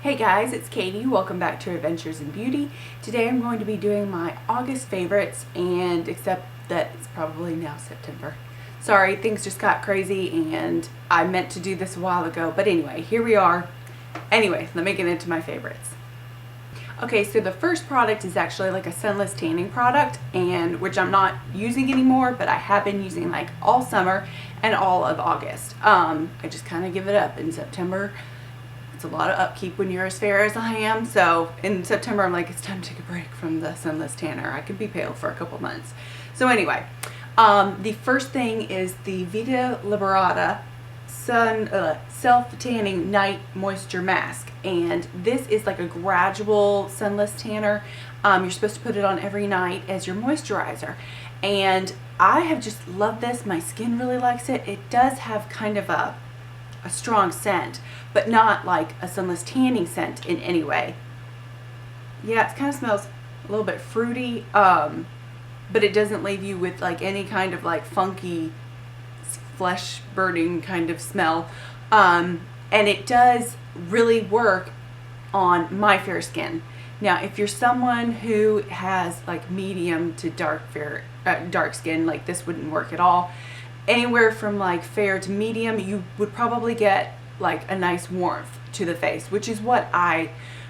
Hey guys, it's Katie. Welcome back to Adventures in Beauty. Today I'm going to be doing my August favorites, and except that it's probably now September. Sorry, things just got crazy and I meant to do this a while ago, but anyway, here we are. Anyway, let me get into my favorites. Okay, so the first product is actually like a sunless tanning product, and which I'm not using anymore, but I have been using like all summer and all of August. I just kind of give it up in September. It's a lot of upkeep when you're as fair as I am, so in September I'm like, it's time to take a break from the sunless tanner. I could be pale for a couple months. So anyway, the first thing is the Vita Liberata self-tanning night moisture mask, and this is like a gradual sunless tanner. You're supposed to put it on every night as your moisturizer, and I have just loved this. My skin really likes it. It does have kind of a strong scent, but not like a sunless tanning scent in any way. Yeah, it kind of smells a little bit fruity, but it doesn't leave you with like any kind of like funky flesh burning kind of smell. And it does really work on my fair skin. Now, if you're someone who has like medium to dark skin, like this wouldn't work at all. Anywhere from like fair to medium, you would probably get like a nice warmth to the face, which is what I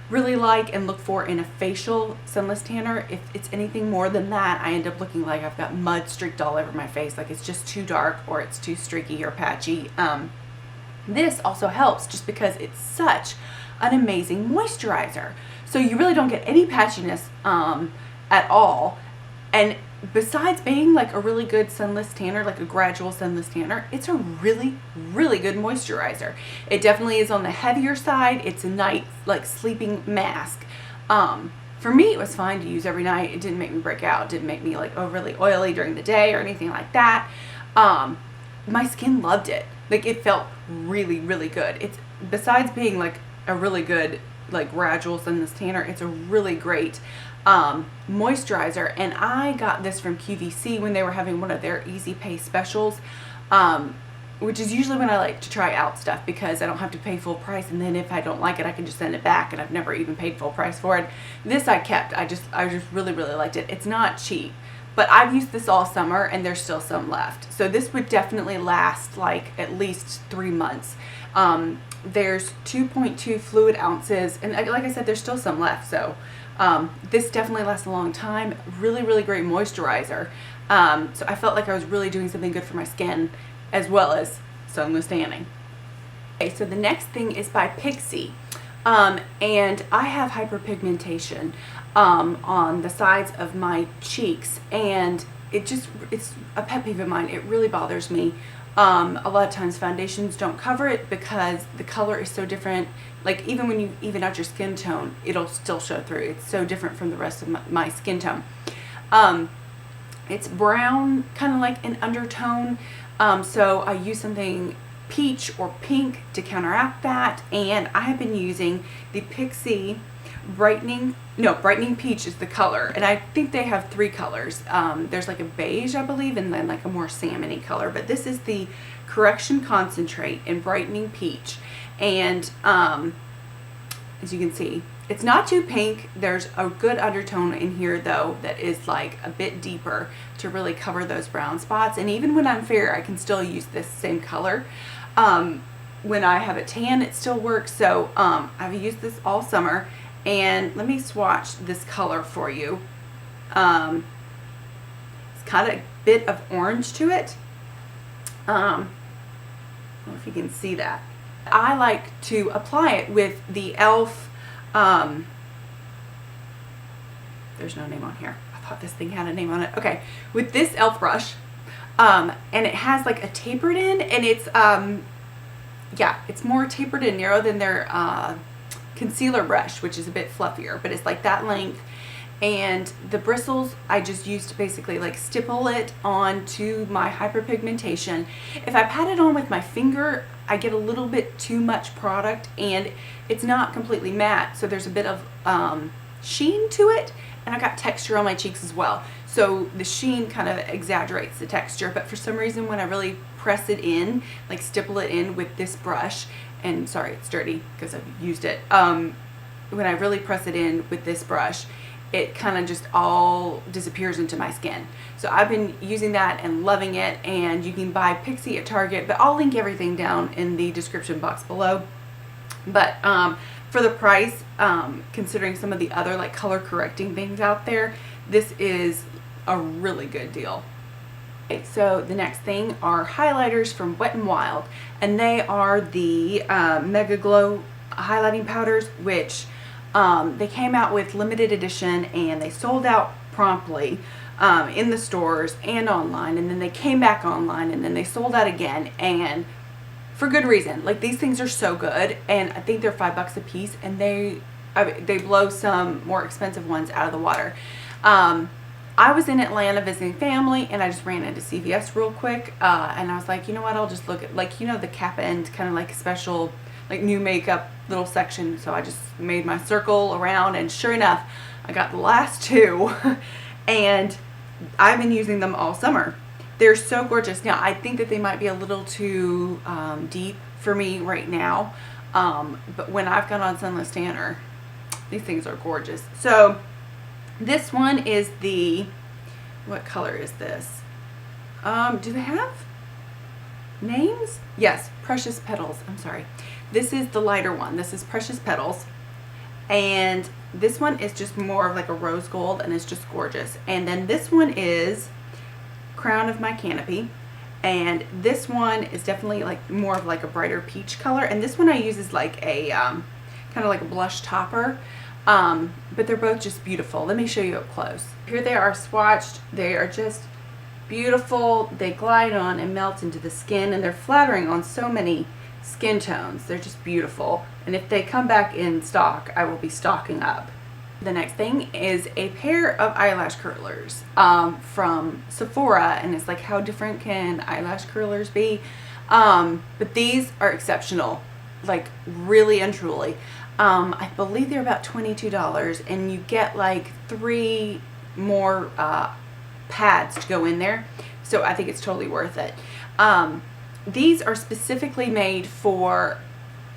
really like and look for in a facial sunless tanner. If it's anything more than that, I end up looking like I've got mud streaked all over my face, like it's just too dark or it's too streaky or patchy. This also helps just because it's such an amazing moisturizer. So you really don't get any patchiness at all. And besides being like a really good sunless tanner, like a gradual sunless tanner, it's a really, really good moisturizer. It definitely is on the heavier side. It's a night like sleeping mask. For me, it was fine to use every night. It didn't make me break out. It didn't make me like overly oily during the day or anything like that. My skin loved it. Like it felt really, really good. It's besides being like a really good like gradual sunless tanner, it's a really great moisturizer. And I got this from QVC when they were having one of their easy pay specials, which is usually when I like to try out stuff because I don't have to pay full price, and then if I don't like it I can just send it back, and I've never even paid full price for it. This I kept. I just really, really liked it. It's not cheap, but I've used this all summer and there's still some left, so this would definitely last like at least 3 months. There's 2.2 fluid ounces, and like I said, there's still some left, so this definitely lasts a long time. Really, really great moisturizer. So I felt like I was really doing something good for my skin as well as sunless tanning. Okay, so the next thing is by Pixi, and I have hyperpigmentation on the sides of my cheeks, and it's a pet peeve of mine. It really bothers me. A lot of times foundations don't cover it because the color is so different. Like even when you even out your skin tone, it'll still show through. It's so different from the rest of my skin tone. It's brown, kind of like an undertone. So I use something peach or pink to counteract that, and I have been using the Pixi Brightening Peach is the color, and I think they have 3 colors. There's like a beige, I believe, and then like a more salmon-y color, but this is the Correction Concentrate in Brightening Peach. And as you can see, it's not too pink. There's a good undertone in here though that is like a bit deeper to really cover those brown spots, and even when I'm fair I can still use this same color. When I have a tan it still works, so I've used this all summer. And let me swatch this color for you. It's got a bit of orange to it. I don't know if you can see that. I like to apply it with the e.l.f. There's no name on here. I thought this thing had a name on it. Okay, with this e.l.f. brush, and it has like a tapered end, and it's yeah, it's more tapered and narrow than their concealer brush, which is a bit fluffier, but it's like that length. And the bristles I just used to basically like stipple it onto my hyperpigmentation. If I pat it on with my finger, I get a little bit too much product, and it's not completely matte, so there's a bit of sheen to it, and I got texture on my cheeks as well. So the sheen kind of exaggerates the texture, but for some reason when I really press it in, like stipple it in with this brush and sorry it's dirty because I've used it, when I really press it in with this brush, it kind of just all disappears into my skin. So I've been using that and loving it, and you can buy Pixi at Target, but I'll link everything down in the description box below. But for the price, considering some of the other like color correcting things out there, this is a really good deal. Okay, so the next thing are highlighters from Wet n Wild, and they are the MegaGlo highlighting powders, which they came out with limited edition and they sold out promptly in the stores and online, and then they came back online and then they sold out again, and for good reason. Like, these things are so good, and I think they're $5 a piece, and they blow some more expensive ones out of the water. I was in Atlanta visiting family, and I just ran into CVS real quick, and I was like, you know what, I'll just look at, like, you know, the cap end kind of like a special like new makeup little section. So I just made my circle around, and sure enough, I got the last two and I've been using them all summer. They're so gorgeous. Now I think that they might be a little too deep for me right now, but when I've got on Sunless Tanner, these things are gorgeous. So this one is the, what color is this? Do they have names? Yes, Precious Petals. I'm sorry. This is the lighter one. This is Precious Petals, and this one is just more of like a rose gold, and it's just gorgeous. And then this one is Crown of My Canopy, and this one is definitely like more of like a brighter peach color, and this one I use as like a kind of like a blush topper, but they're both just beautiful. Let me show you up close. Here they are swatched. They are just beautiful. They glide on and melt into the skin, and they're flattering on so many skin tones. They're just beautiful, and if they come back in stock, I will be stocking up. The next thing is a pair of eyelash curlers from Sephora, and it's like, how different can eyelash curlers be? But these are exceptional, like really and truly. I believe they're about $22, and you get like 3 more pads to go in there, so I think it's totally worth it. These are specifically made for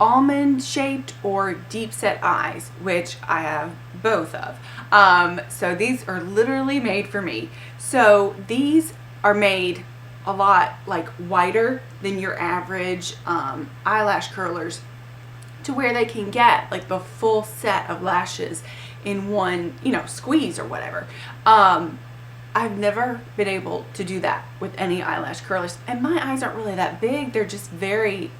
almond shaped or deep set eyes, which I have both of. So these are literally made for me. So these are made a lot like wider than your average eyelash curlers, to where they can get like the full set of lashes in one, you know, squeeze or whatever. I've never been able to do that with any eyelash curlers, and my eyes aren't really that big. They're just very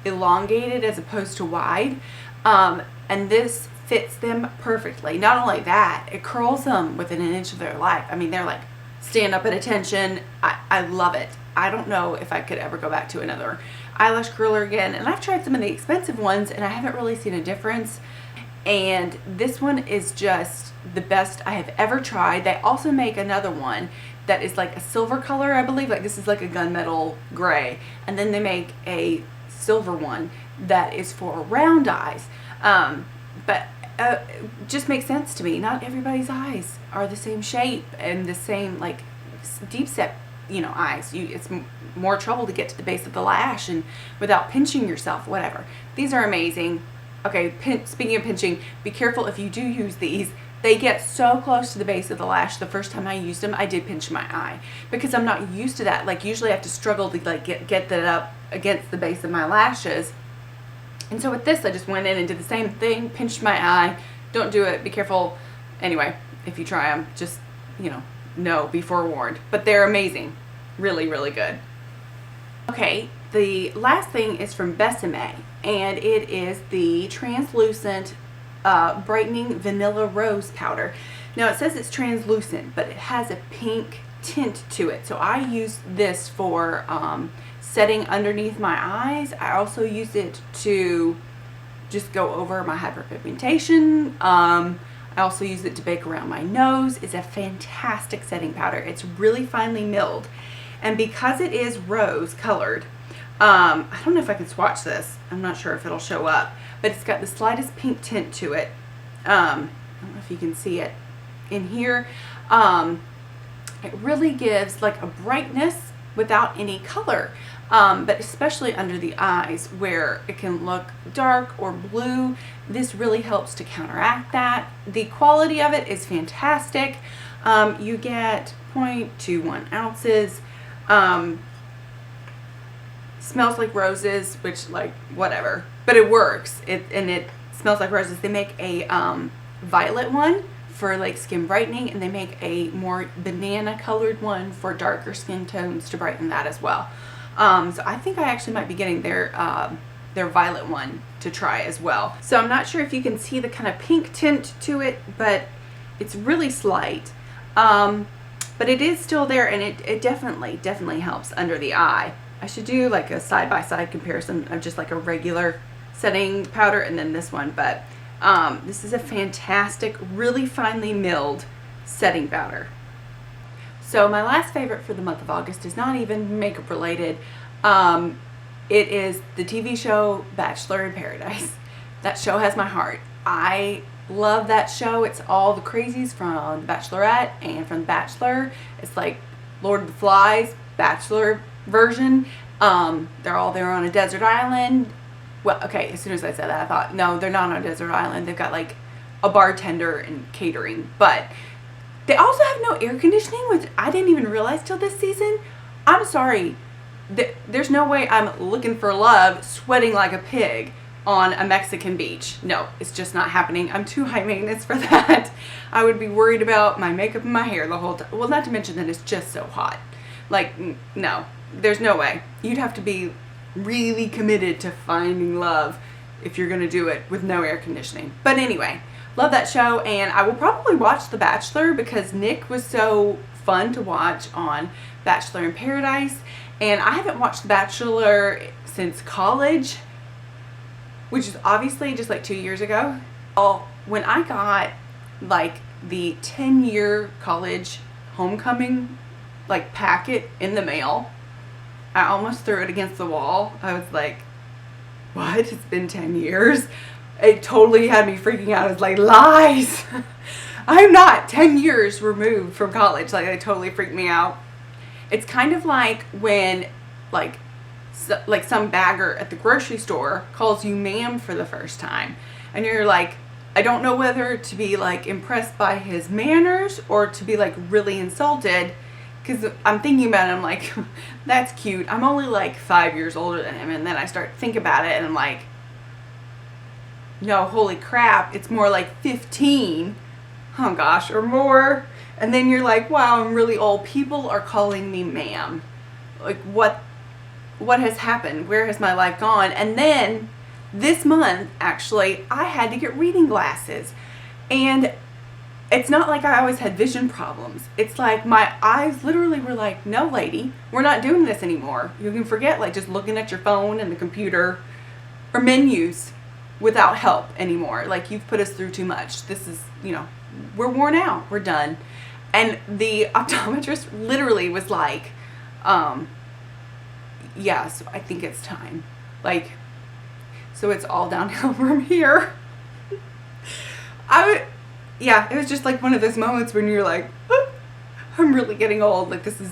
elongated as opposed to wide, and this fits them perfectly. Not only that, it curls them within an inch of their life. I mean, they're like stand up at attention. I love it. I don't know if I could ever go back to another eyelash curler again, and I've tried some of the expensive ones and I haven't really seen a difference, and this one is just the best I have ever tried. They also make another one that is like a silver color, I believe. Like, this is like a gunmetal gray, and then they make a silver one that is for round eyes. But just makes sense to me. Not everybody's eyes are the same shape and the same like deep set, you know, eyes. It's more trouble to get to the base of the lash and without pinching yourself, whatever. These are amazing. Okay, speaking of pinching, be careful if you do use these. They get so close to the base of the lash. The first time I used them, I did pinch my eye because I'm not used to that. Like, usually I have to struggle to like get that up against the base of my lashes. And so with this, I just went in and did the same thing, pinched my eye. Don't do it. Be careful. Anyway, if you try them, just, you know, be forewarned. But they're amazing. Really, really good. Okay, the last thing is from Besame, and it is the translucent brightening vanilla rose powder. Now it says it's translucent, but it has a pink tint to it. So I use this for setting underneath my eyes. I also use it to just go over my hyperpigmentation. I also use it to bake around my nose. It's a fantastic setting powder. It's really finely milled, and because it is rose colored, I don't know if I can swatch this. I'm not sure if it'll show up, but it's got the slightest pink tint to it. I don't know if you can see it in here. It really gives like a brightness without any color. But especially under the eyes where it can look dark or blue, this really helps to counteract that. The quality of it is fantastic. You get 0.21 ounces. Smells like roses, which, like, whatever, but it works. And it smells like roses. They make a violet one for like skin brightening, and they make a more banana colored one for darker skin tones to brighten that as well. So I think I actually might be getting their violet one to try as well. So I'm not sure if you can see the kind of pink tint to it, but it's really slight. But it is still there, and it definitely helps under the eye. I should do like a side-by-side comparison of just like a regular setting powder and then this one, but this is a fantastic, really finely milled setting powder. So my last favorite for the month of August is not even makeup related. It is the TV show Bachelor in Paradise. That show has my heart. I love that show. It's all the crazies from The Bachelorette and from The Bachelor. It's like Lord of the Flies, Bachelor version. They're all there on a desert island. Well, okay, as soon as I said that, I thought, no, they're not on a desert island. They've got like a bartender and catering. But they also have no air conditioning, which I didn't even realize till this season. I'm sorry. There's no way I'm looking for love sweating like a pig on a Mexican beach. No, it's just not happening. I'm too high maintenance for that. I would be worried about my makeup and my hair the whole time. Well, not to mention that it's just so hot. Like, no, there's no way. You'd have to be really committed to finding love if you're going to do it with no air conditioning. But anyway, love that show, and I will probably watch The Bachelor because Nick was so fun to watch on Bachelor in Paradise, and I haven't watched The Bachelor since college, which is obviously just like 2 years ago. Well, when I got like the 10-year college homecoming like packet in the mail, I almost threw it against the wall. I was like, what? It's been 10 years? It totally had me freaking out. I was like, lies! I'm not 10 years removed from college. Like, it totally freaked me out. It's kind of like when, like some bagger at the grocery store calls you ma'am for the first time. And you're like, I don't know whether to be, like, impressed by his manners or to be, like, really insulted. Because I'm thinking about it, I'm like, that's cute. I'm only like 5 years older than him. And then I start to think about it and I'm like, no, holy crap. It's more like 15. Oh gosh, or more. And then you're like, wow, I'm really old. People are calling me ma'am. Like, what has happened? Where has my life gone? And then this month, actually, I had to get reading glasses. And it's not like I always had vision problems. It's like my eyes literally were like, no, lady, we're not doing this anymore. You can forget like just looking at your phone and the computer or menus without help anymore. Like, you've put us through too much. This is, you know, we're worn out. We're done. And the optometrist literally was like, yeah, so I think it's time. Like, so it's all downhill from here. Yeah, it was just like one of those moments when you're like, I'm really getting old. Like, this is,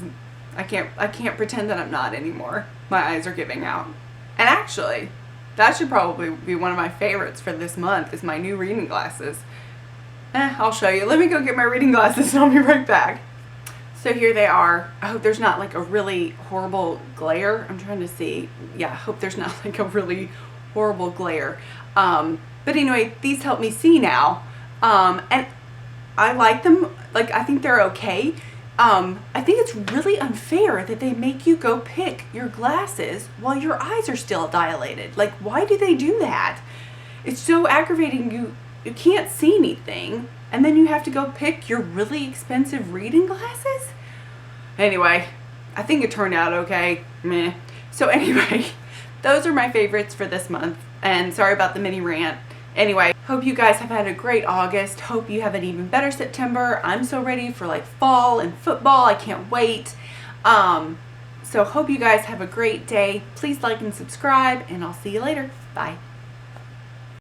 I can't pretend that I'm not anymore. My eyes are giving out. And actually, that should probably be one of my favorites for this month is my new reading glasses. I'll show you. Let me go get my reading glasses and I'll be right back. So here they are. I hope there's not like a really horrible glare. I'm trying to see. Yeah, I hope there's not like a really horrible glare. But anyway, these help me see now. And I like them. Like, I think they're okay. I think it's really unfair that they make you go pick your glasses while your eyes are still dilated. Like, why do they do that? It's so aggravating. You can't see anything, and then you have to go pick your really expensive reading glasses? Anyway, I think it turned out okay. Meh. So anyway, those are my favorites for this month, and sorry about the mini rant. Anyway, hope you guys have had a great August. Hope you have an even better September. I'm so ready for like fall and football. I can't wait. So hope you guys have a great day. Please like and subscribe, and I'll see you later. Bye.